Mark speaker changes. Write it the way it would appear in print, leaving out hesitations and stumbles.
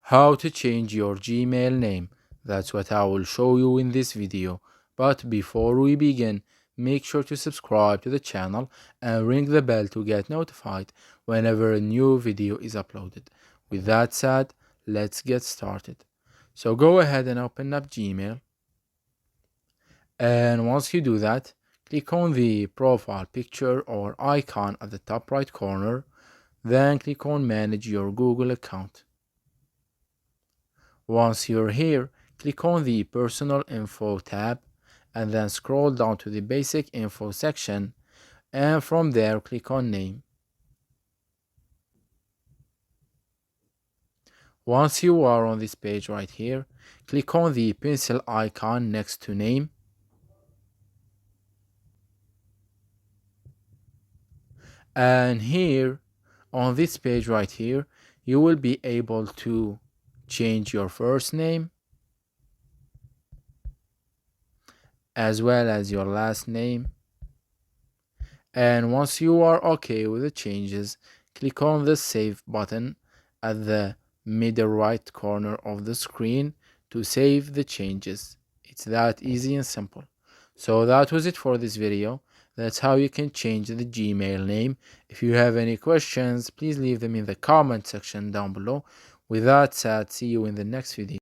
Speaker 1: How to change your Gmail name. That's what I will show you in this video. But before we begin, make sure to subscribe to the channel and ring the bell to get notified whenever a new video is uploaded. With that said, let's get started. So go ahead and open up Gmail. And once you do that, click on the profile picture or icon at the top right corner. Then click on Manage your Google account. Once you're here, click on the Personal Info tab and then scroll down to the Basic Info section, and from there click on Name. Once you are on this page right here, click on the pencil icon next to Name. And here on this page right here, you will be able to change your first name as well as your last name. And once you are okay with the changes, click on the Save button at the middle right corner of the screen to save the changes. It's that easy and simple. So that was it for this video. That's how you can change the Gmail name. If you have any questions, please leave them in the comment section down below. With that said, see you in the next video.